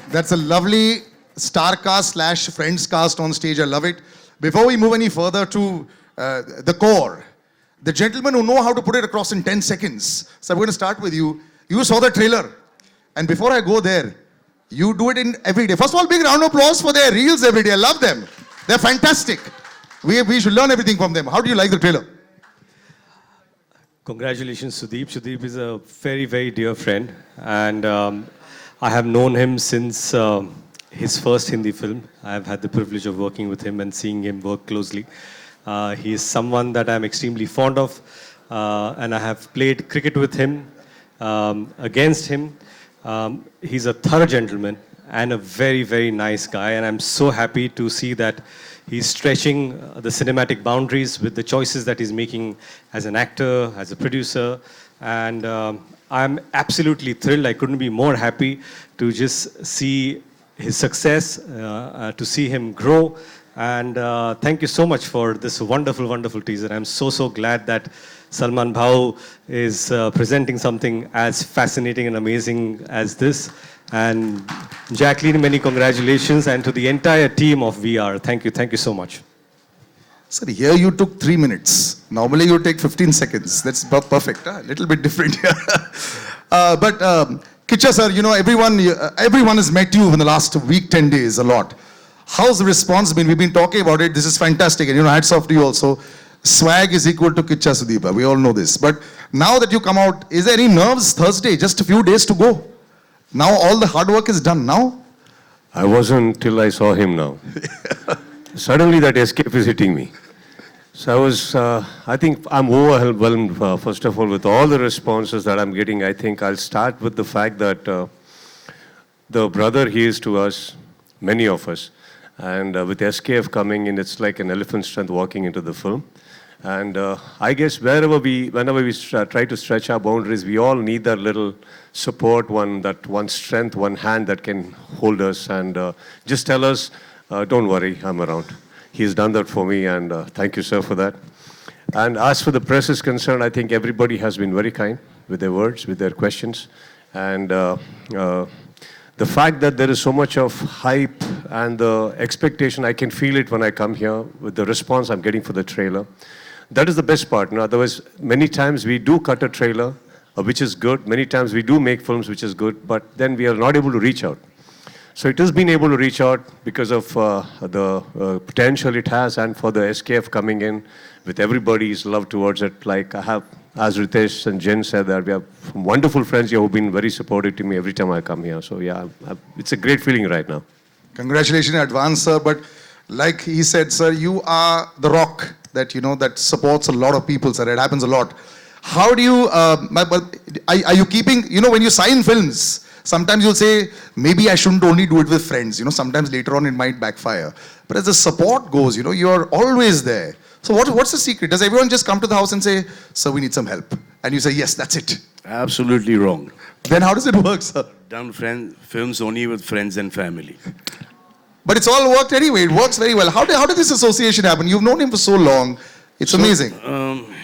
That's a lovely star cast / friends cast on stage. I love it. Before we move any further to the core, the gentlemen who know how to put it across in 10 seconds. So I'm going to start with you. You saw the trailer. And before I go there, you do it in every day. First of all, big round of applause for their reels every day. I love them. They're fantastic. We should learn everything from them. How do you like the trailer? Congratulations, Sudeep. Sudeep is a very, very dear friend. And I have known him since his first Hindi film. I have had the privilege of working with him and seeing him work closely. He is someone that I'm extremely fond of. And I have played cricket with him, against him. He's a thorough gentleman and a very, very nice guy. And I'm so happy to see that he's stretching the cinematic boundaries with the choices that he's making as an actor, as a producer. And I'm absolutely thrilled. I couldn't be more happy to just see his success, to see him grow. And thank you so much for this wonderful, wonderful teaser. I'm so, so glad that Salman Bhau is presenting something as fascinating and amazing as this. And Jacqueline, many congratulations, and to the entire team of VR, thank you so much. Sir, here you took 3 minutes. Normally you take 15 seconds. That's perfect. A little bit different here. But Kiccha sir, you know, everyone has met you in the last week, 10 days, a lot. How's the response been? We've been talking about it. This is fantastic. And you know, hats off to you also. Swag is equal to Kiccha Sudeepa. We all know this. But now that you come out, is there any nerves? Thursday, just a few days to go. Now all the hard work is done now? I wasn't till I saw him now. Suddenly that escape is hitting me. So I think I'm overwhelmed, first of all, with all the responses that I'm getting. I think I'll start with the fact that the brother he is to us, many of us, and with SKF coming in, it's like an elephant strength walking into the film. And I guess whenever we try to stretch our boundaries, we all need that little support, one strength, one hand that can hold us and just tell us, don't worry, I'm around. He's done that for me, and thank you, sir, for that. And as for the press is concerned, I think everybody has been very kind with their words, with their questions. And the fact that there is so much of hype and the expectation, I can feel it when I come here with the response I'm getting for the trailer. That is the best part. You know, otherwise, many times we do cut a trailer, which is good. Many times we do make films, which is good, but then we are not able to reach out. So it has been able to reach out because of the potential it has, and for the SKF coming in with everybody's love towards it. Like I have, as Ritesh and Jen said, that we have wonderful friends here who've been very supportive to me every time I come here. So yeah, it's a great feeling right now. Congratulations in advance, sir. But like he said, sir, you are the rock that, you know, that supports a lot of people, sir. It happens a lot. How do you, are you keeping, you know, when you sign films, sometimes you'll say, maybe I shouldn't only do it with friends. You know, sometimes later on it might backfire. But as the support goes, you know, you're always there. So what's the secret? Does everyone just come to the house and say, sir, we need some help? And you say, yes, that's it. Absolutely wrong. Then how does it work, sir? Done films only with friends and family. But it's all worked anyway. It works very well. How did this association happen? You've known him for so long. It's amazing.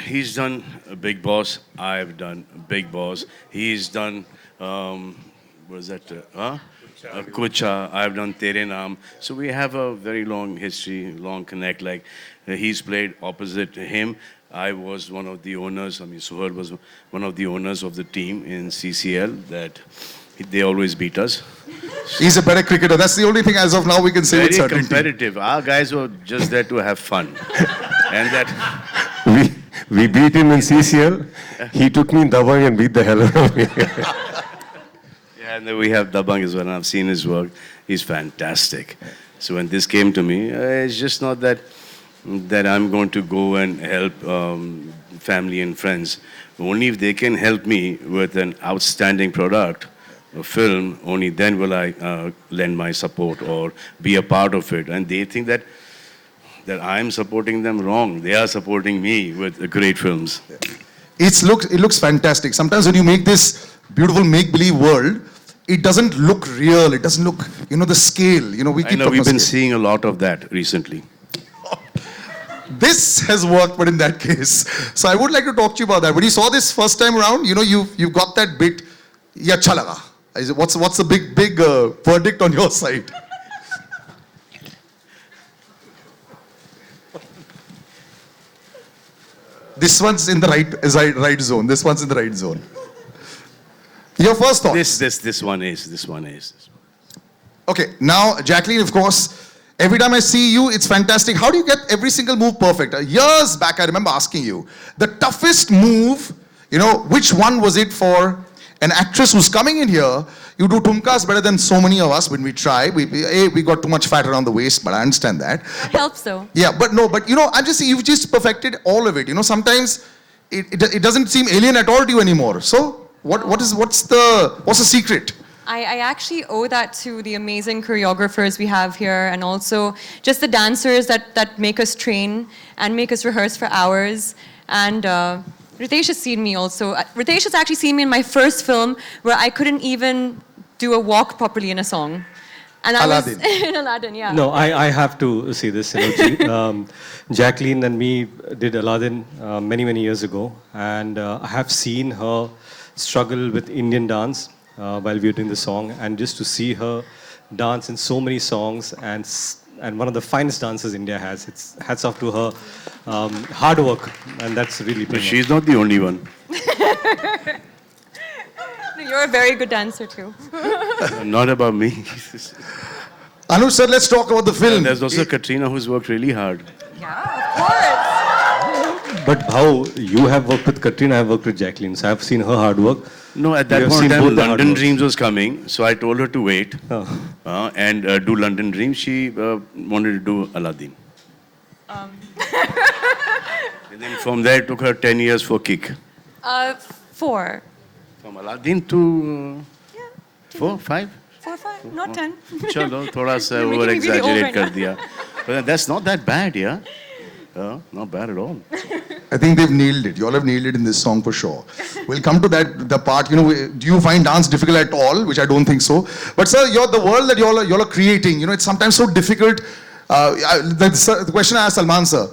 He's done Big Boss. I've done Big Boss. He's done, what is that? Kiccha. I've done Tere Naam. So we have a very long history, long connect. Like he's played opposite him. I was one of the owners. I mean, Suhar was one of the owners of the team in CCL that they always beat us. He's a better cricketer. That's the only thing as of now we can say with certainty. Very competitive. Our guys were just there to have fun. And that... We beat him in CCL. He took me in Dabang and beat the hell out of me. Yeah, and then we have Dabang as well. I've seen his work. He's fantastic. So when this came to me, it's just not that I'm going to go and help family and friends. Only if they can help me with an outstanding product, a film, only then will I lend my support or be a part of it. And they think that I'm supporting them wrong. They are supporting me with great films. It looks fantastic. Sometimes when you make this beautiful make-believe world, it doesn't look real. It doesn't look, you know, the scale. You know, we've been seeing a lot of that recently. This has worked, but in that case. So I would like to talk to you about that. When you saw this first time around, you know, you've got that bit, ye acha laga. What's the big verdict on your side? This one's in the right zone. This one's in the right zone. Your first thoughts? This one is. Okay, now Jacqueline, of course, every time I see you, it's fantastic. How do you get every single move perfect? Years back, I remember asking you, the toughest move, which one was it for an actress who's coming in here? You do tumkas better than so many of us when we try. We got too much fat around the waist, but I understand that. It helps though. Yeah, but I'm just saying, you've just perfected all of it. Sometimes it doesn't seem alien at all to you anymore. So what's the secret? I actually owe that to the amazing choreographers we have here, and also just the dancers that make us train and make us rehearse for hours. And Ritesh has seen me also. Ritesh has actually seen me in my first film where I couldn't even do a walk properly in a song. And Aladdin. In Aladdin, yeah. No, I have to see this. Jacqueline and me did Aladdin many years ago, and I have seen her struggle with Indian dance while we were doing the song, and just to see her dance in so many songs and one of the finest dances India has. It's hats off to her hard work, and that's really. But she's not the only one. You're a very good dancer too. Not about me. Anuj sir, let's talk about the film. There's also Katrina who's worked really hard. Yeah, of course. But how you have worked with Katrina, I have worked with Jacqueline, so I've seen her hard work. No, at We that have point in seen time, both the hard London works. Dreams was coming, so I told her to wait Oh. and do London Dreams. She wanted to do Aladdin. And then from there, it took her 10 years for Kick. 4. From Aladdin to 4, 5? 4, 5, not 10. Chalo, thoda sa You're making over me really old exaggerate right kar now. diya. But that's not that bad, yeah? Not bad at all. I think they've nailed it. You all have nailed it in this song for sure. We'll come to the part, do you find dance difficult at all? Which I don't think so. But sir, the world that you all are creating, it's sometimes so difficult. The question I asked Salman sir,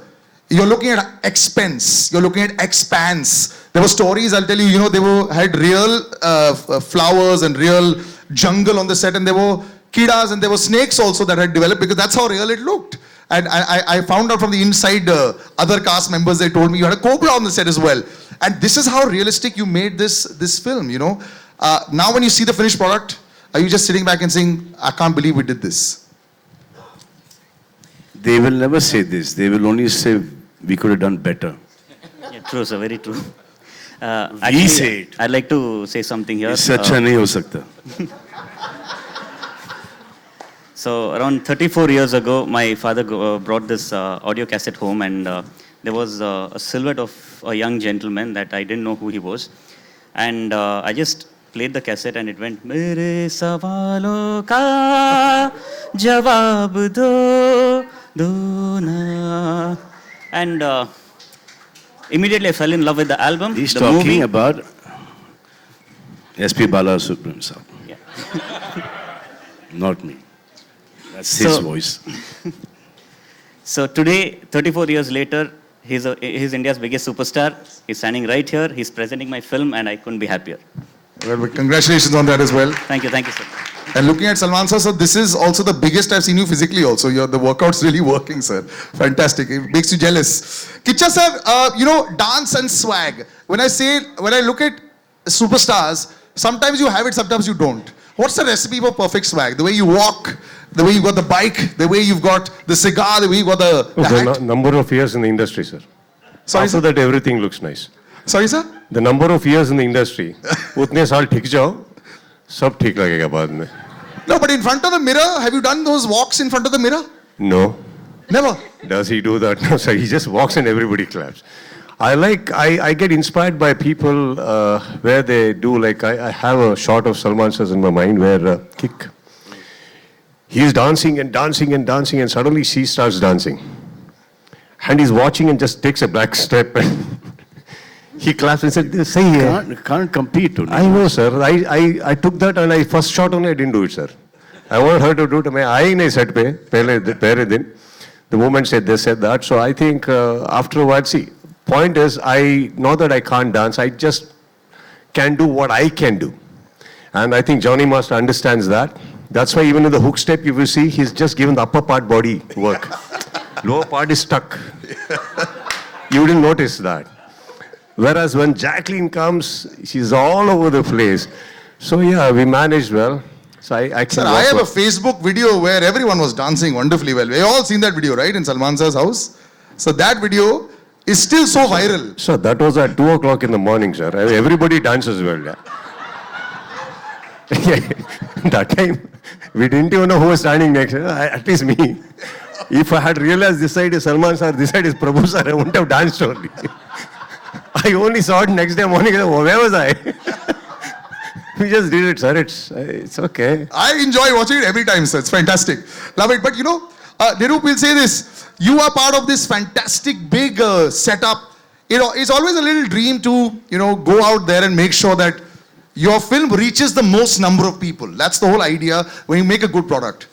you're looking at expense, you're looking at expanse. There were stories, I'll tell you, they had real flowers and real jungle on the set, and there were kidas and there were snakes also that had developed, because that's how real it looked. And I found out from the inside other cast members, they told me you had a cobra on the set as well. And this is how realistic you made this film, Now when you see the finished product, are you just sitting back and saying, I can't believe we did this? They will never say this. They will only say, we could have done better. Yeah, true, sir, very true. We say it. I'd like to say something here. इससे अच्छा नहीं हो सकता. So around 34 years ago, my father brought this audio cassette home, and there was a silhouette of a young gentleman that I didn't know who he was. And I just played the cassette and it went, Mere sawalon ka jawab do na. And immediately I fell in love with the album. He's the talking movie. about SP Balasubramanian sir. Yeah. Not me. That's his So- voice. So today, 34 years later, he's India's biggest superstar. He's standing right here. He's presenting my film, and I couldn't be happier. Well, congratulations on that as well. Thank you, sir. And looking at Salman sir, so this is also the biggest I've seen you physically also. The workout's really working, sir. Fantastic. It makes you jealous. Kiccha sir, dance and swag. When I look at superstars, sometimes you have it, sometimes you don't. What's the recipe for perfect swag? The way you walk, the way you've got the bike, the way you've got the cigar, the way you've got the hat. Number of years in the industry, sir. Sorry, After sir? that, everything looks nice. Sorry, sir? The number of years in the industry, उतने साल ठीक जाओ, सब ठीक लगेगा बाद में. No, but in front of the mirror, have you done those walks in front of the mirror? No. Never. Does he do that? No, sir. He just walks and everybody claps. I get inspired by people where they do, like, I have a shot of Salman sir in my mind where Kick. He's dancing and dancing and dancing, and suddenly she starts dancing. And he's watching and just takes a back step and he claps and said, say here. Can't compete. I know, sir. I took that and I first shot only, I didn't do it, sir. I wanted her to do it. I nahi set pe, pehle din. The woman said this, said that. So I think after a while, see, point is, not that I can't dance, I just can do what I can do. And I think Johnny Master understands that. That's why even in the hook step, you will see he's just given the upper part body work. Lower part is stuck. You didn't notice that. Whereas when Jacqueline comes, she's all over the place. So yeah, we managed well. So I have a Facebook video where everyone was dancing wonderfully well. We've all seen that video, right, in Salman sir's house. So that video is still so viral. So that was at 2 o'clock in the morning, sir. Everybody dances well. Yeah. That time, we didn't even know who was standing next. At least me. If I had realized this side is Salman sir, this side is Prabhu sir, I wouldn't have danced only. I only saw it next day morning. Where was I? We just did it, sir. It's okay. I enjoy watching it every time, sir. It's fantastic. Love it. But you know, Nirup will say this. You are part of this fantastic big setup. You know, it's always a little dream to, you know, go out there and make sure that your film reaches the most number of people. That's the whole idea when you make a good product.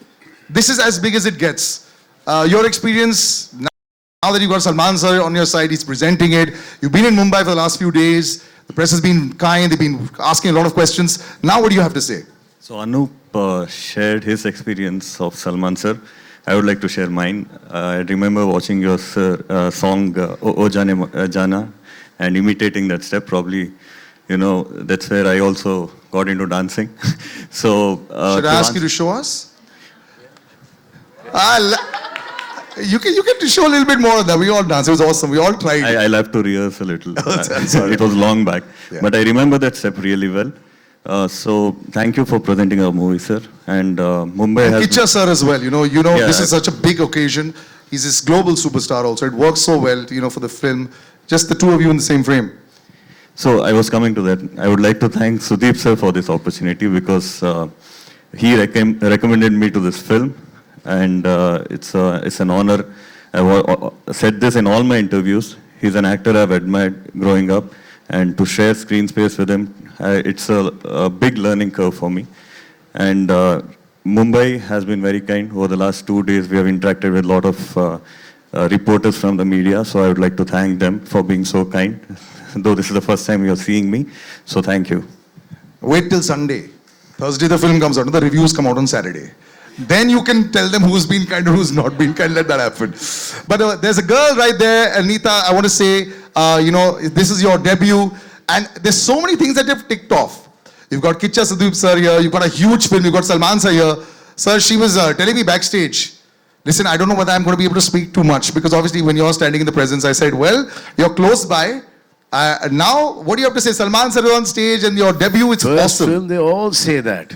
This is as big as it gets. Your experience, now that you've got Salman sir on your side, he's presenting it. You've been in Mumbai for the last few days. The press has been kind. They've been asking a lot of questions. Now what do you have to say? So Anup shared his experience of Salman sir. I would like to share mine. I remember watching your song O Jana and imitating that step. Probably, you know, that's where I also got into dancing. So should I ask you to show us? You can show a little bit more of that. We all danced. It was awesome. We all tried. I'll have to rehearse a little. It was long back. Yeah. But I remember that step really well. So thank you for presenting our movie, sir. And Mumbai has... Kiccha sir as well. You know, this is such a big occasion. He's this global superstar also. It works so well, you know, for the film. Just the two of you in the same frame. So I was coming to that. I would like to thank Sudeep sir for this opportunity because he recommended me to this film. And it's an honor. I've said this in all my interviews. He's an actor I've admired growing up, and to share screen space with him, it's a big learning curve for me. And Mumbai has been very kind. Over the last 2 days, we have interacted with a lot of reporters from the media, so I would like to thank them for being so kind, though this is the first time you're seeing me, so thank you. Wait till Sunday. Thursday the film comes out, the reviews come out on Saturday. Then you can tell them who's been kind or who's not been kind. Let that happen. But there's a girl right there, Anita. I want to say, you know, this is your debut. And there's so many things that you've ticked off. You've got Kiccha Sudeepa sir here. You've got a huge film. You've got Salman sir here. Sir, she was telling me backstage, listen, I don't know whether I'm going to be able to speak too much. Because obviously when you're standing in the presence, I said, well, you're close by. Now, what do you have to say? Salman sir is on stage and your debut, it's First awesome. Film, they all say that.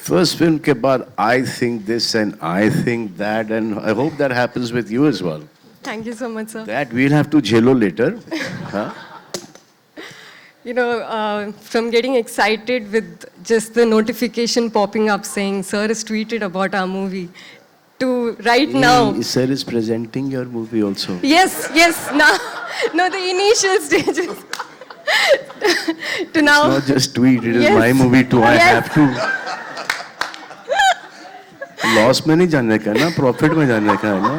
First film ke baad, I think this and I think that, and I hope that happens with you as well. Thank you so much, sir. That we'll have to jello later. Huh? You know, from getting excited with just the notification popping up saying, sir has tweeted about our movie, to right now. Sir is presenting your movie also. Yes, now, no, the initial stages. To now. It's not just tweet, it is Yes. my movie too. I Yes. have to. Loss में नहीं जानने का ना, profit में जानने का है ना.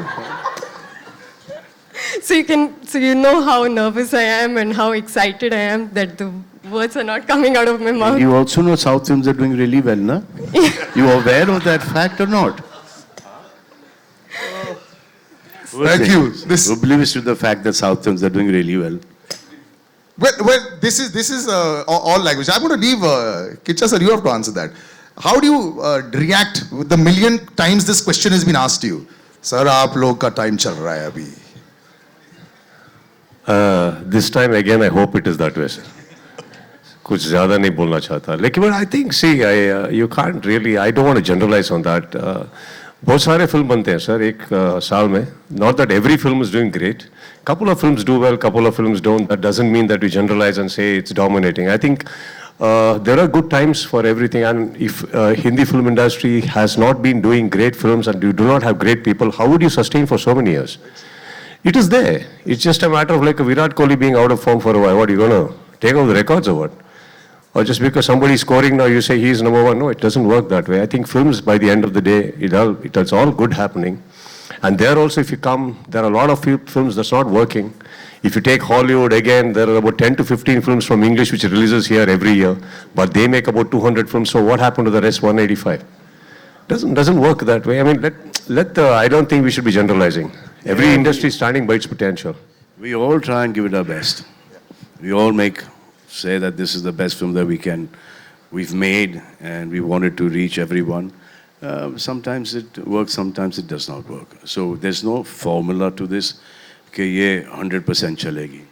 So you know how nervous I am and how excited I am that the words are not coming out of my mouth. You also know South films are doing really well, na? You are aware of that fact or not? Thank you. Oblivious to the fact that South films are doing really well. Well, this is all language. I'm going to leave Kiccha sir. You have to answer that. How do you react with the million times this question has been asked to you? Sir, आप लोग का time चल रहा है अभी. This time again, I hope it is that way, sir. कुछ ज़्यादा नहीं बोलना चाहता. लेकिन but I think, see, you can't really. I don't want to generalize on that. बहुत सारे फिल्म बनते हैं सर एक साल में. Not that every film is doing great. Couple of films do well, couple of films don't. That doesn't mean that we generalize and say it's dominating. I think there are good times for everything. And if Hindi film industry has not been doing great films and you do not have great people, how would you sustain for so many years? It is there. It's just a matter of like a Virat Kohli being out of form for a while. What, are you going to take over the records or what? Or just because somebody's scoring now, you say he's number one. No, it doesn't work that way. I think films, by the end of the day, it's all good happening. And there also, if you come, there are a lot of films that's not working. If you take Hollywood, again, there are about 10 to 15 films from English which releases here every year, but they make about 200 films. So what happened to the rest 185? Doesn't work that way. I mean, I don't think we should be generalizing. Every industry is standing by its potential. We all try and give it our best. We all say that this is the best film that we've made, and we wanted to reach everyone. Sometimes it works, sometimes it does not work. So there's no formula to this. कि ये 100% चलेगी.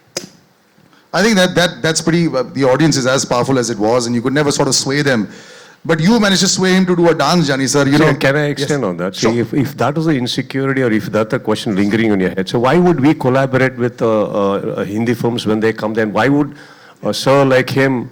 I think that's pretty. The audience is as powerful as it was, and you could never sort of sway them. But you managed to sway him to do a dance, Jani sir. Can I extend on that? Sure. See, if that was the insecurity, or if that's the question lingering on your head, so why would we collaborate with Hindi films when they come? Then why would a sir like him,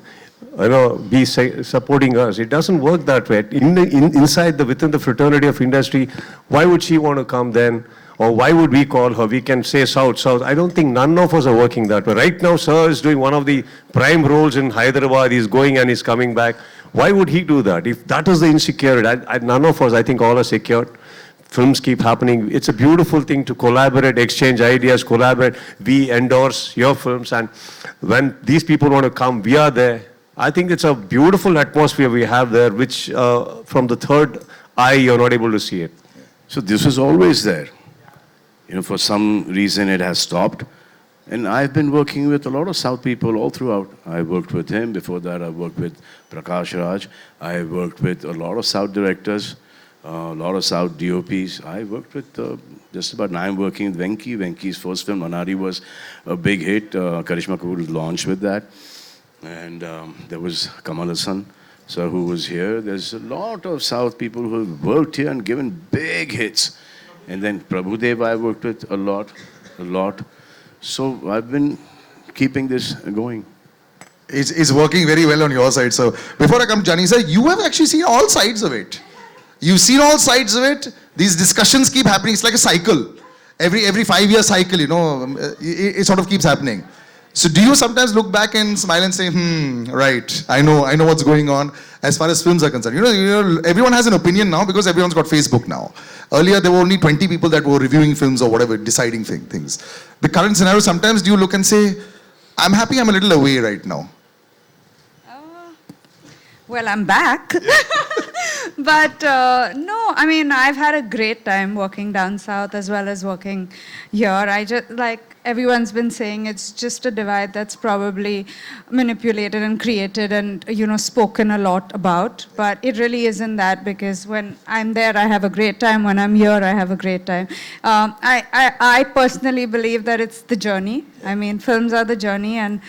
be supporting us? It doesn't work that way. Within the fraternity of industry, why would she want to come then? Or why would we call her? We can say South. I don't think none of us are working that way. Right now, sir is doing one of the prime roles in Hyderabad. He's going and he's coming back. Why would he do that? If that is the insecurity, none of us, I think all are secured. Films keep happening. It's a beautiful thing to collaborate, exchange ideas, collaborate. We endorse your films, and when these people want to come, we are there. I think it's a beautiful atmosphere we have there, which from the third eye, you're not able to see it. So this was always there. For some reason it has stopped. And I've been working with a lot of South people all throughout. I worked with him. Before that, I worked with Prakash Raj. I worked with a lot of South directors, a lot of South DOPs. I worked with just about 9 working with Venki. Venki's first film, Manari, was a big hit. Karishma Kapoor launched with that. And there was Kamal Hassan, sir, who was here. There's a lot of South people who have worked here and given big hits. And then Prabhudev I worked with a lot. So I've been keeping this going. It's working very well on your side. So before I come, Jani sir, you have actually seen all sides of it. You've seen all sides of it. These discussions keep happening. It's like a cycle. Every 5-year cycle, it sort of keeps happening. So do you sometimes look back and smile and say, right, I know what's going on as far as films are concerned. Everyone has an opinion now because everyone's got Facebook now. Earlier, there were only 20 people that were reviewing films or whatever, deciding things. The current scenario, sometimes do you look and say, I'm happy I'm a little away right now? Well, I'm back. But no, I mean, I've had a great time working down south as well as working here. I just, like everyone's been saying, it's just a divide that's probably manipulated and created and, spoken a lot about. But it really isn't that, because when I'm there, I have a great time. When I'm here, I have a great time. I personally believe that it's the journey. I mean, films are the journey, and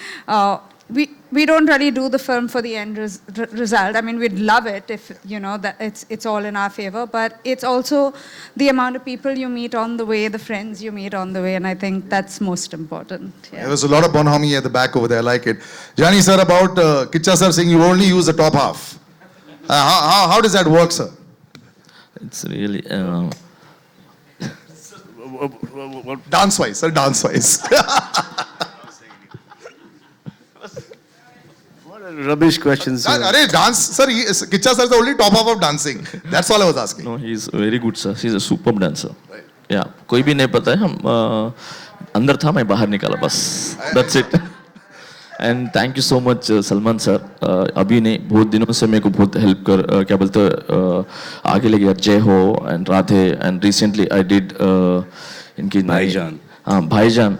we don't really do the film for the end result. I mean, we'd love it if, that it's all in our favor, but it's also the amount of people you meet on the way, the friends you meet on the way, and I think that's most important. Yeah. There was a lot of bonhomie at the back over there, I like it. Jani sir, about Kiccha sir saying you only use the top half. How does that work, sir? It's really... Dance-wise, sir, dance-wise. Rubbish questions. Dance, sir. Kiccha sir is the only top half of dancing. That's all I was asking. No, he's very good, sir. He's a superb dancer. Right. Yeah. कोई भी नहीं पता है हम अंदर था मैं बाहर निकाला बस. That's it. And thank you so much, Salman sir. अभी नहीं बहुत दिनों से मेरे को बहुत help कर क्या बोलते आगे ले गया जय हो and Radhe, and recently I did इनकी भाईजान. भाईजान.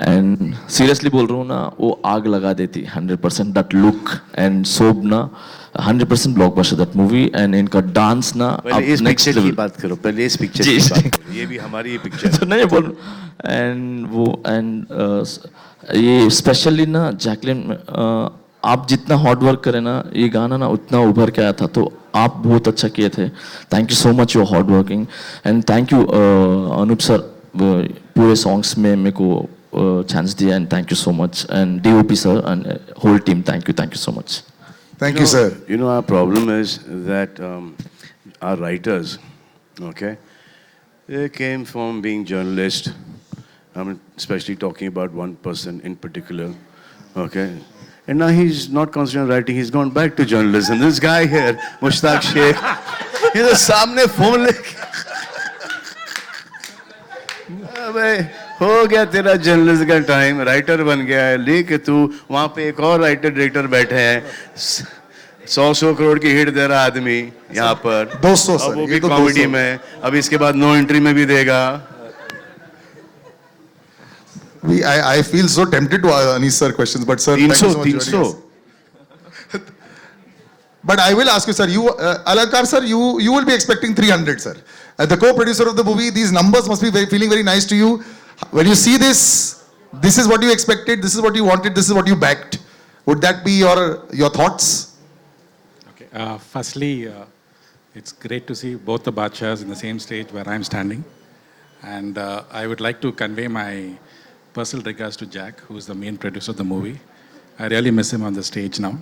And seriously बोल रहा हूँ ना, वो आग लगा देती 100%. That look and soap ना 100% blockbuster that movie, and इनका dance ना अब next level. की बात करो, पहले इस picture की बात करो. ये भी हमारी picture. तो नहीं बोल. And ये especially ना Jacqueline, आप जितना hard work करें ना, ये गाना ना उतना उभर के आया था, तो आप बहुत अच्छा किए थे. Thank you so much, you're hard working, and thank you Anup sir, पूरे songs में मेरे को chance diya, and thank you so much, and DOP sir and whole team, thank you so much. Thank you, sir. Our problem is that our writers, okay, they came from being journalists. I'm especially talking about one person in particular, okay, and now he's not concentrating on writing, he's gone back to journalism. This guy here, Mushtaq Sheikh, he's a सामने phone अबे हो गया तेरा journalist का time, writer बन गया है, लेके तू वहाँ पे एक और राइटर डायरेक्टर बैठे हैं, 100 करोड़ की हिट दे रहा आदमी यहाँ पर 200 अब सर, वो ये भी तो कॉमेडी 200। में, अब इसके बाद नो एंट्री में भी देगा. I feel so tempted to Anish sir questions, but sir, thank you so much for joining us. 300. But I will ask you, sir. Alakar, sir, you will be expecting 300, sir. As the co-producer of the movie, these numbers must be feeling very nice to you. When you see this, this is what you expected, this is what you wanted, this is what you backed. Would that be your thoughts? Okay. Firstly, it's great to see both the Badshahs in the same stage where I'm standing. And I would like to convey my personal regards to Jack, who is the main producer of the movie. I really miss him on the stage now.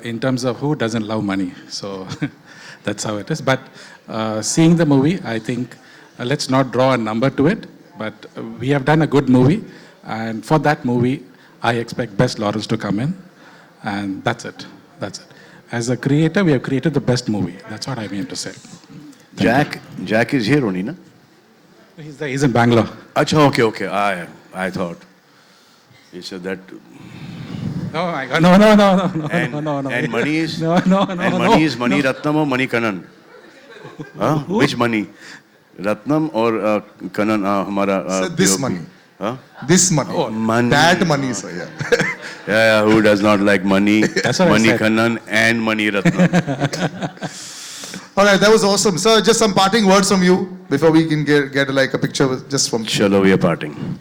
In terms of who doesn't love money, so that's how it is. But seeing the movie, I think let's not draw a number to it, but we have done a good movie, and for that movie, I expect best laurels to come in, and that's it. That's it. As a creator, we have created the best movie. That's what I mean to say. Jack is here only, na? He's in Bangalore. Acha, okay. I thought you said that. Oh my God! No. And money is no. Money is Mani Ratnam or Mani Kanan? Huh? Which money? Ratnam or Kanan? Hamara. Sir, this POP? money. Huh? This money. Oh, money. That money, sir. Yeah. Yeah. Who does not like money? That's what I Mani said. Kanan and Mani Ratnam. All right, that was awesome, sir. Just some parting words from you before we can get like a picture just from. Chalo, we are parting.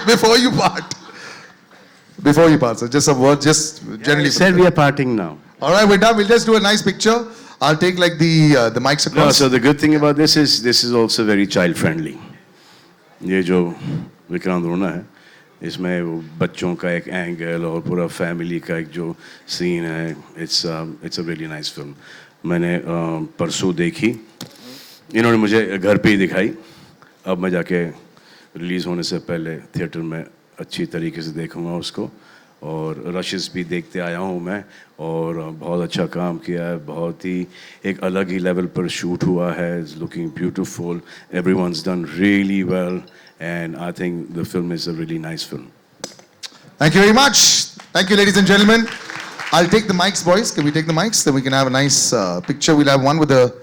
Before you part. Before you part, sir. Just some words, just generally. We said we are parting now. All right, we're done. We'll just do a nice picture. I'll take like the mics No, across. so the good thing about this is also very child friendly. ये जो विक्रांत रोना है, इसमें वो बच्चों का एक angle और पूरा फैमिली का एक जो सीन है, it's a really nice film. मैंने परसों देखी, इन्होंने मुझे घर पे ही दिखाई, अब मैं जाके रिलीज़ होने से पहले थिएटर में अच्छी तरीके से देखूंगा उसको, और रशेस भी देखते आया हूँ मैं, और बहुत अच्छा काम किया है, बहुत ही एक अलग ही लेवल पर शूट हुआ है. It's looking beautiful, everyone's done really well, and I think the film is a really nice film. Thank you very much. Thank you, ladies and gentlemen. I'll take the mics, boys. Can we take the mics? Then we can have a nice picture. We'll have one with the